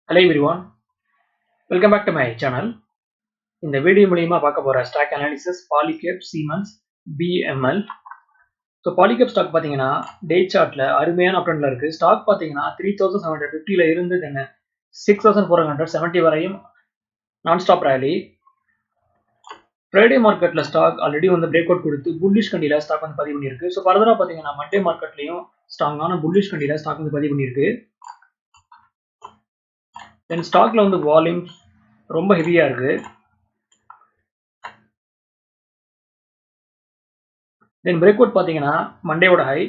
Hello everyone, welcome back to my channel. இந்த video மூலமா பார்க்க போற stock analysis Polycab Siemens BEML. So Polycab stock பார்த்தீங்கன்னா டே சார்ட்ல அருமையான அப்ட்ரெண்ட்ல இருக்கு. ஸ்டாக் பார்த்தீங்கன்னா 3750ல இருந்து தென் 6470 வரையும் நான் ஸ்டாப் ரேலி. ஃப்ரைடே மார்க்கெட்ல ஸ்டாக் ஆல்ரெடி வந்து பிரேக் அவுட் கொடுத்து புல்லிஷ் கண்டியில ஸ்டாக் வந்து பதிவு பண்ணியிருக்கு. ஸோ ஃபர்தரா பார்த்தீங்கன்னா மண்டே மார்க்கெட்லயும் ஸ்ட்ராங்கான புல்லிஷ் கண்டியில ஸ்டாக் வந்து பதிவு பண்ணியிருக்கு. தென் ஸ்டாக்ல வந்து வால்யூம் ரொம்ப ஹெவியா இருக்கு. தென் பிரேக் அவுட் பார்த்தீங்கன்னா மண்டேவோட ஹை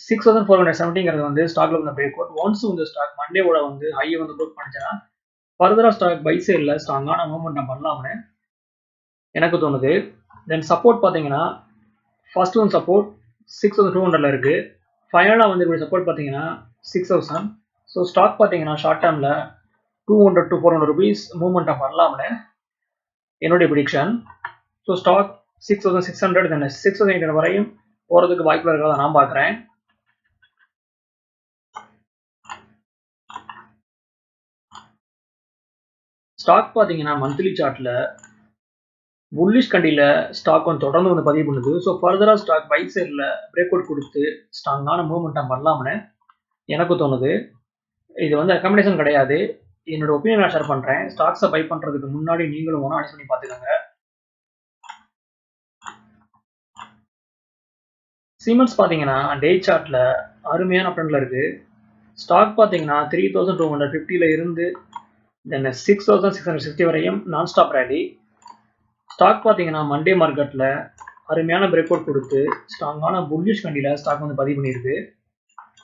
6470ங்கிறது வந்து ஸ்டாக்ல வந்து பிரேக் அவுட். ஒன்ஸ் வந்து ஸ்டாக் மண்டேவோட வந்து ஹையை வந்து ப்ரோக் பண்ணிச்சுன்னா ஃபர்தரா ஸ்டாக் பை சைடில் ஸ்ட்ராங்கான மூவ்மெண்ட் பண்ணலாம்னு எனக்கு தோணுது. தென் சப்போர்ட் பார்த்தீங்கன்னா ஃபர்ஸ்ட் ஒன் சப்போர்ட் 6200ல இருக்கு. ஃபைனலாக வந்து இப்படி சப்போர்ட் பார்த்தீங்கன்னா 6000. ஸோ ஸ்டாக் பார்த்தீங்கன்னா ஷார்ட் டேர்மில் 200 to 400 rupees மூவ்மெண்ட் பண்ணலாம்னு என்னுடைய ப்ரிடிக்ஷன். ஸோ ஸ்டாக் 6600 தென் 6800 வரையும் போகிறதுக்கு வாய்ப்பு இருக்கிறதா நான் பார்க்குறேன். ஸ்டாக் பார்த்தீங்கன்னா மந்த்லி சார்ட்ல புல்லிஷ் கண்டியில் ஸ்டாக் வந்து தொடர்ந்து வந்து பதிவு பண்ணுது. ஸோ ஃபர்தராக ஸ்டாக் பை சைடில் பிரேக் அவுட் கொடுத்து ஸ்ட்ராங்கான மூவ்மெண்ட்டாக பண்ணலாம்னு எனக்கு தோணுது. இது வந்து ரெக்கமெண்டேஷன் கிடையாது, என்னோட ஒப்பீனியன் நான் ஷேர் பண்ணுறேன். ஸ்டாக்ஸை பை பண்ணுறதுக்கு முன்னாடி நீங்களும் ஒன்று அனலைஸ் பண்ணி பார்த்துக்கோங்க. சீமென்ஸ் பார்த்தீங்கன்னா டே சார்ட்ல அருமையான ட்ரெண்ட்ல இருக்கு. ஸ்டாக் பார்த்தீங்கன்னா 3250ல இருந்து தென் 6660 வரையும் நான் ஸ்டாப் ரேலி. ஸ்டாக் பார்த்தீங்கன்னா மண்டே மார்க்கெட்டில் அருமையான பிரேக் அவுட் கொடுத்து ஸ்ட்ராங்கான புல்லிஷ் கண்டியில் ஸ்டாக் வந்து பதிவு பண்ணியிருக்கு.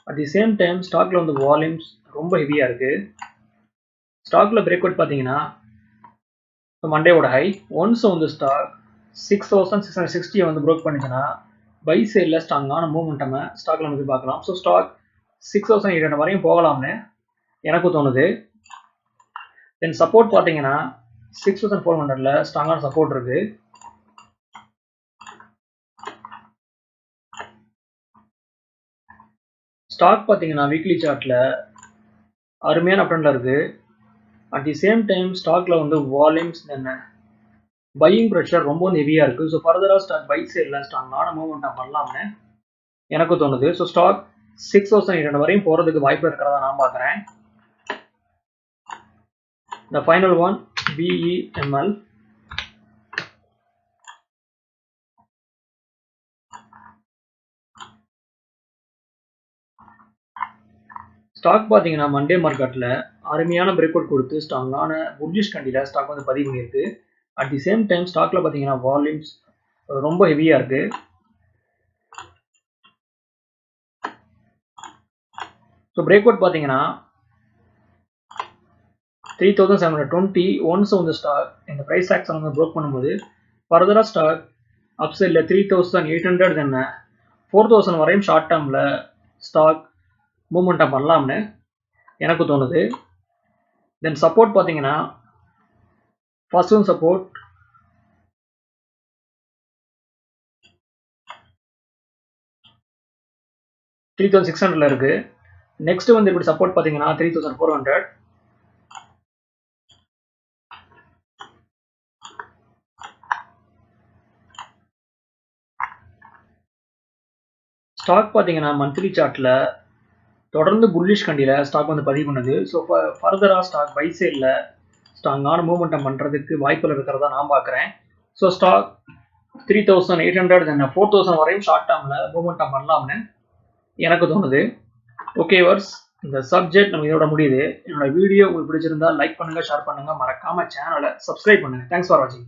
அட் தி சேம் டைம் ஸ்டாக்ல வந்து வால்யூம்ஸ் ரொம்ப ஹெவியாக இருக்கு. ஸ்டாக்ல பிரேக் அவுட் பார்த்தீங்கன்னா மண்டேவோட ஹை ஒன்ஸ் வந்து ஸ்டாக் 6660 வந்து ப்ரோக் பண்ணிச்சுன்னா பை சைடில் ஸ்ட்ராங்கான மூவ்மெண்டம் ஸ்டாக்ல வந்து பார்க்கலாம். ஸோ ஸ்டாக் 6800 வரையும் போகலாம்னு எனக்கு தோணுது. தென் சப்போர்ட் பார்த்தீங்கன்னா 6400ல ஸ்ட்ராங்கான சப்போர்ட் இருக்கு. ஸ்டாக் பார்த்தீங்கன்னா வீக்லி சார்ட்ல அருமையான அப்ட்ரெண்ட்ல இருக்கு. அட் தி சேம் டைம் ஸ்டாக்ல வந்து வால்யூம்ஸ் என்ன பையிங் ப்ரெஷர் ரொம்ப ஹெவியா இருக்கு. ஸோ ஃபர்தரா ஸ்டாக் பை சைடில் ஸ்ட்ராங்கான மூவ்மெண்ட் பண்ணலாம்னு எனக்கு தோணுது. ஸோ ஸ்டாக் 6800 வரையும் போறதுக்கு வாய்ப்பு இருக்கிறதா நான் பார்க்குறேன். The final one BEML. Stock பார்த்தீங்கன்னா மண்டே மார்க்கெட்டில் அருமையான பிரேக் அவுட் கொடுத்து ஸ்ட்ராங்கான புல்லிஷ் கண்டியில் ஸ்டாக் வந்து பதிவு பண்ணியிருக்கு. அட் தி சேம் டைம் ஸ்டாக்ல பார்த்தீங்கன்னா வால்யூம்ஸ் ரொம்ப ஹெவியாக இருக்கு. ஸோ பிரேக் அவுட் பார்த்தீங்கன்னா 3720 ஒன்ஸ் வந்து ஸ்டாக் இந்த ப்ரைஸ் ஆக்ஷன் வந்து ப்ரோக் பண்ணும்போது ஃபர்தரா ஸ்டாக் அப்சைடில் 3800 தென் 4000 வரையும் ஷார்ட் டேர்மில் ஸ்டாக் மூவ்மெண்ட்டாக பண்ணலாம்னு எனக்கு தோணுது. தென் சப்போர்ட் பார்த்தீங்கன்னா ஃபர்ஸ்ட் ஒன் சப்போர்ட் 3600ல இருக்கு. நெக்ஸ்ட் வந்து இப்படி சப்போர்ட் பார்த்தீங்கன்னா 3400. ஸ்டாக் பார்த்தீங்கன்னா மந்த்லி சார்ட்ல தொடர்ந்து புல்லிஷ் கண்டியில் ஸ்டாக் வந்து பதிவு பண்ணுது. ஸோ ஃபர்தராக ஸ்டாக் பை சைடில் ஸ்ட்ராங்கான மூவ்மெண்டம் பண்ணுறதுக்கு வாய்ப்புகள் இருக்கிறதா நான் பார்க்குறேன். ஸோ ஸ்டாக் 3800 தென் 4000 வரையும் ஷார்ட் டேர்மில் மூவ்மெண்டம் பண்ணலாம்னு எனக்கு தோணுது. ஓகே வர்ஸ், இந்த சப்ஜெக்ட் நம்ம இதோட முடியுது. என்னோட வீடியோ உங்களுக்கு பிடிச்சிருந்தா லைக் பண்ணுங்க, ஷேர் பண்ணுங்க, மறக்காம சேனலை சப்ஸ்கிரைப் பண்ணுங்க. தேங்க்ஸ் ஃபார் வாட்சிங்.